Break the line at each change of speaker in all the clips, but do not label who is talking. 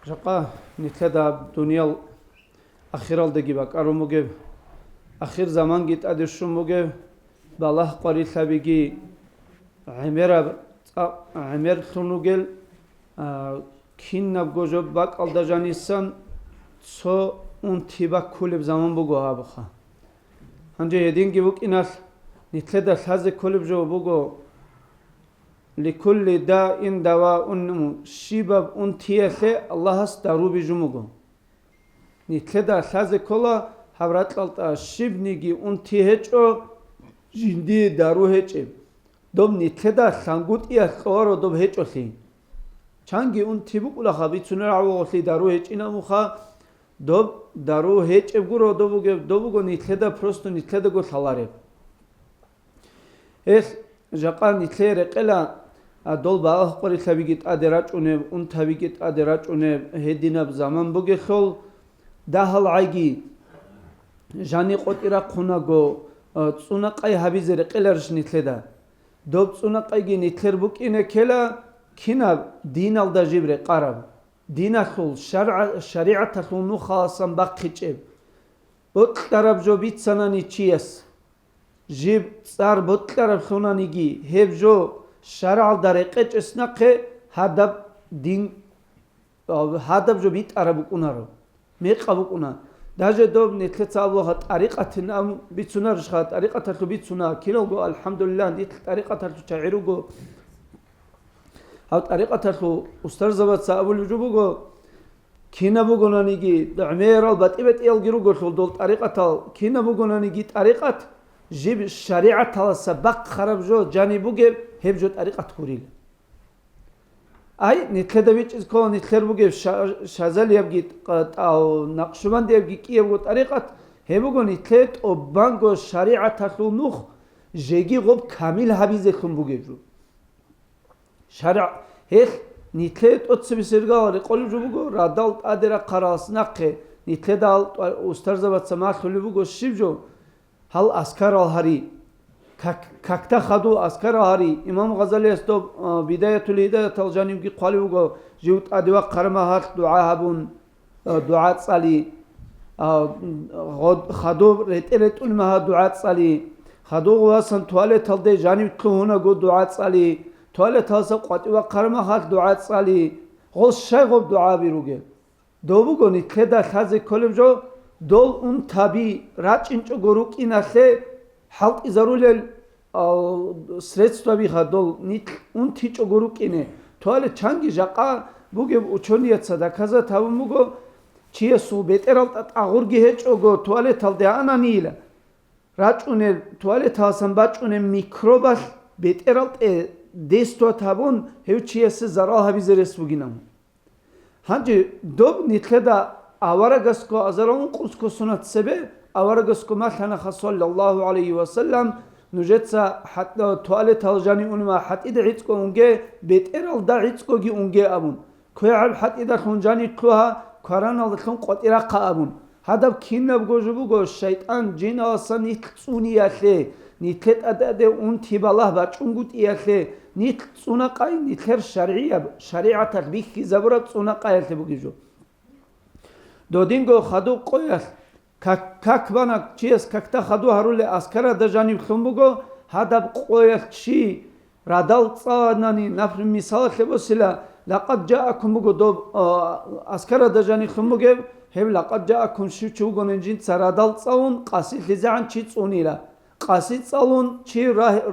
Жақа нитхеда дуниал ахирал дегиба карумуге ахир заман гит адешумуге балах qari sabigi амер хунугел кинна гожоб бак алдаjanиссан со un tiba kulib zaman bugo abkha anje yedin gibuk inas nitleda saze kulib jo bugo likulli da'in dawa'un shibab un tiyase Allahas darubi jumugo nitleda saze kola havratlalta shibnigi un tihecho jindi daru heche dob nitleda sangut iya qoro dob hecho si changi un tibuk ula khabitsuna awo si daru hechina mukha доб дару хеч евгуро добуго нитледа просто нитледа го саларе эс жақа нитлере қела дол баах қори сабигит адерачуне ун табигит адерачуне хединаб заман буге хол дахал айги жани қотира қунаго цунақай хабизере қеларш нитледа доб цунақайги нитлер букине кела кина дин алда жибре қараб دينخل شريعة خلونو خاصا بقيتشب بطلب جو بيت سناني تشيس جيب صار بطلب خلوناني جي هب جو شرع درقة اسنق هدب دين هدب جو بيت عربو كنارو ميقابو كنا داجه دوب نتلت ابو طريقة نام بيت سنار شخات طريقة تو بيت سنا كيلو الحمد لله دي طريقة تو تعيرو أو طريقة تلو أسترزبت سأبول جبوجو كينا بوجونا نيجي دعمير البت إبت يلقيرو قرطول دول طريقة كينا بوجونا نيجي طريقة جيب الشريعة تلا سبق خرب جو جاني بوجب هب جو طريقة كوريل أي نتلدا بيج إسكون نتلر بوجب شازل يبجي أو نقشبان يبجي كي يبغو طريقة هبوجو نتلت أو بانجو الشريعة تلو نوخ جيجي غب كامل هبيزة خم بوجبو شرع هيك نيتلت أتصبسرجال قلب جبوجو رادال أدرى قراص نقة نيتلدال أسترزبت سماح خلبوجو شيبجو هل أسكار الهري ككتا خدو أسكار الهري إمام غزالي استوب بداية الهداية تلجانيم كي قلبوجو جوت أدوى قرمهات دعاء هبون دعاء صلي خدو رتلت المها دعاء صلي خدو واسن توالي تلدي جانيم كهونا جو دعاء صلي توالت هاسا قطي وقرما خاك دعاء صالي غوش شاي غوب دعاء بيروغي دوبوغو نتلدا خازي كولب جو دول اون تابي راج انچو گروك اناسي حلق ازارولل سريتسوا بيخا دول نت اون تيچو گروك انه توالت چانگي جاقا بوغي اوچونيت صدقازا تابموغو چيه سو بيترالت اغورگي هچوغو توالت تلده انا نيلا راج اونه توالت هاسن باچ اونه ميكروباس بيترالت دستو تابون هیچیه زراه بیزرس بگینم. هنچه دوب نیتلدا آوارگس کو ازرون قرص کو سنت سبه آوارگس کو مثلا خصال الله علیه و سلم نجت حتی توالت هالجانی اونما حتی دعیت کو اونجه بیت ارال دعیت کو گی اونجه ابون که عب حتی دخون جانی کوها کاران الدخون قطیره قابون هذا کینب گوجبو گوش شیطان جن آسان نیتسونیاته نیتلت اداده اون تیبالله بچونگوت ایاته نیت سونقای نیتلر شریعه تطبیق کی زبرت سونقای تبوگیجو دودینگو خدو قویس کک بانا چیز ککتا خدو هرول اسکر دجانیب خنبوگو هدب قویس چی رادال صانانی نفر مثال خبوسیلا لقد جاءكم بوگو دو اسکر دجانی خنبوگو هم لقد جاءكم شو چوگون انجین سرادال صاون قاسی لزعن چی صونیلا قاسی صالون چی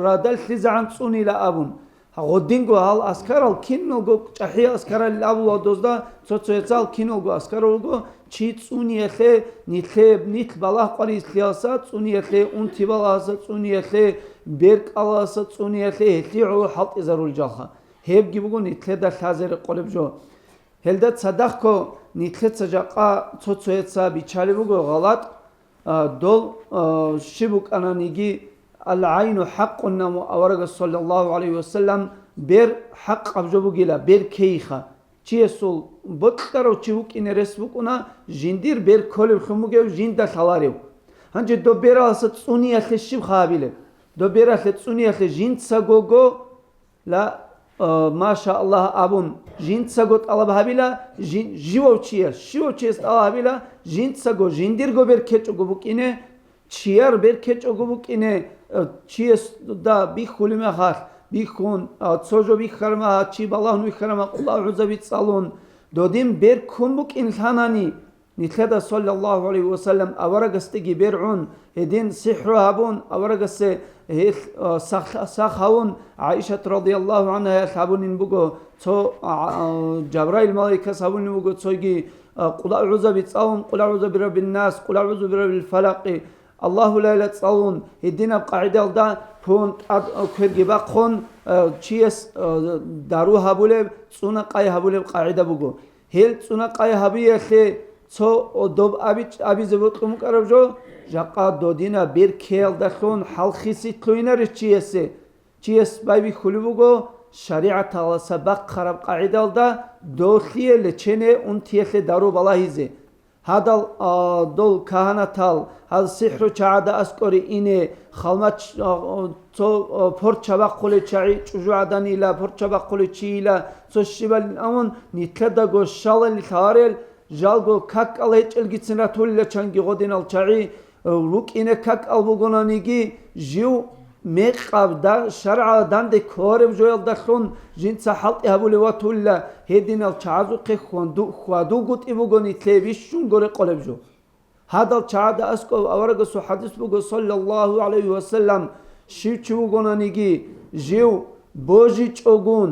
رادال لزعن صونیلا ابون غدينغو هال اسكارال كينوغو چاحي اسكارال لابو دوزدا سوتسويتال كينوغو اسكارولغو چي صونيته نيت بالاه قري سياسات صونيته اون تيبالاسا صونيته برك аласа صونيته هتيعو حلط ازرول جاخا هيب گيبوغو نيتلدا حاضر قلب جو هلدت صدقكو نيتلت سجاقا سوتسويتسا بيچاليبوغو غلط دول شبوك انانيگي العين حق النمو أورج صلى الله عليه وسلم بير حق أبجبو جلا بير كيخا چيسول بطلرو چيوك إن رسبوك أنا جندير بير كل خموجو جندا سالاريو هنجي دو بيرا ست سونية خشيب خابيله دو بيرا ست سونية خجند ساغوغو لا Маша Аллах абун жинцагот алабхабила живовчия шивовчиес алабхабила жинцаго жиндирго бер кечуго букине чияр бер кечуго букине чиес да бихулиме хас бихун цожо бихарма чи балахну бихарма Аллах узавит салон додим бер кун букин ханани نتلدا صلى الله عليه وسلم أورجستي بيرعون هدين سحر هابون أورجس سخاون عائشة رضي الله عنها يحبون نبغو تو جبرائيل ملائكة سابون نبغو توجي قل أعوذ بتصاون قل أعوذ برب الناس قل أعوذ برب الفلق الله لا يتصاون هدين بقاعدة دا فون كرجبا خون چيس دارو هابوله سونا قاي هابوله قاعدة بغو هل سونا قاي هابيه سو دوب ابي زبط مقربجو جاقا دودينا بير كيل دخون حلخيسي تلوينر چيس بايبي خلوبوغو شريعة الله سبق خراب قاعدة دا دوخيه لچنه اون تيخ دارو بلاهيزي هذا دول كهانتال هذا سحر چاعدا اسكوري إني خلمت تو پرچبا قولي چاعي چوجو عداني لا پرچبا قولي چيلا تو شبال امون نتلدا گو شال لثارل جالگو کک علت الگیتن راتولی چنگی غدین الچاری روک اینه کک البوگونانیگی جیو میقاب دا شرع دند کارم جویل دخون جنس حلقی هبولی و تولا هدین الچازو قی خوادو گوت ایبوگونی تلیویشون گوری قلب جو هذا الچاد اسکو اورگسو حدیث بگو صلی الله علیه و سلم شیو چوگونانیگی جیو بوجی چوگون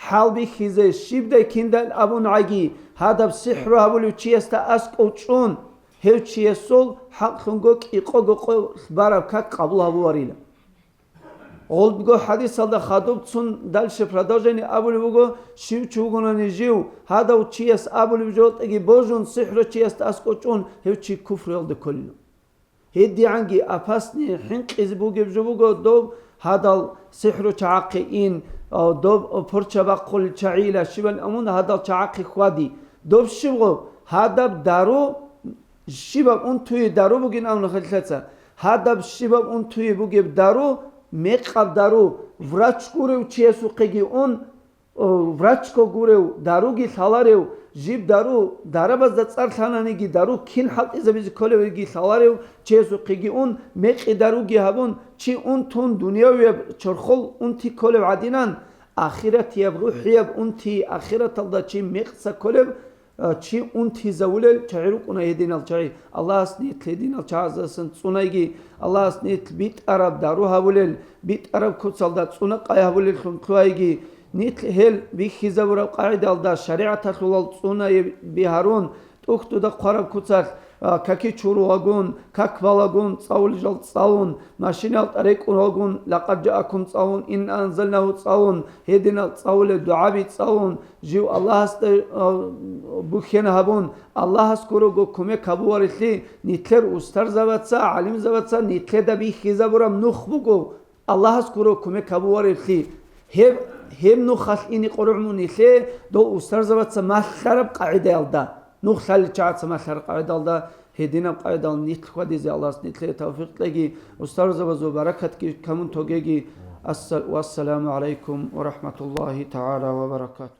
حالبي خيزه شيب ده كندل ابون عجي هذا بسحر هبولو چيستا اسكو چون هيو چيسول حق خنگو ايقو بارب كك قبل هبواريلا اول بگو حديث صدا خادوب چون دلش پرداجني ابولو بگو شيو چوگوناني جيو هذا و چيس ابولو بجولت اگي بوجون سحر چيستا اسكو چون هيو چي كفر يلد كلو هيدي عنجي افاسني حنق ازبوگي بجو دوب هذا سحر چعاقين دوب پرچبا قل چعيلا شبن امون هذا چعاقي خوادي دوب شبغو هذا دارو شباب اون توی دارو بگین امون خلطه هذا شباب اون توی بگیب دارو میقب دارو وراچ گورو چیسو قگی اون وراچ کو گورو دارو گی سالارو جیب دارو دارباز دصار ثانانگی دارو کین حق ازبیز کولوگی سالارو چیسو قگی اون میق دارو گی هبون چی اون تون دنیا و چرخل اون تی کولو عدینان آخرت یب روح یب اون تی آخرت الله چی میقص کولو چی اون تی زولل چعیرو کنه هدین الچعی الله اسنیت هدین الچعزسن سونایگی الله اسنیت بیت عرب دارو هولل بیت عرب کتسالدات سونا قای هولل خنقوایگی نیت هل بی خیزه ورا قاعده الدا شریعت خلال سونا بیهارون توختو دا قرب کتسال كاكي چورواغون كاك بالاغون صاول جل صاون ماشينال طريق اونغون لقد جاءكم صاون ان انزلناه صاون هدينا صاول دعابي صاون جو الله است بوخين هبون الله اسكورو كومه كابوارتلي نيتلر استر زواتسا علم زواتسا نيتله دا بي خيزابورام نخبوغو الله اسكورو كومه كابوارتلي هم نخل اني قرعمون نيتله دو استر زواتسا مخرب قاعده الدا نخل چات سمخر قاعده الدا هدينا قاعده نيت خديزي الله نيتله توفيق لگي استر زوازو بركت کی كمون توگي والسلام عليكم ورحمه الله تعالى وبركاته.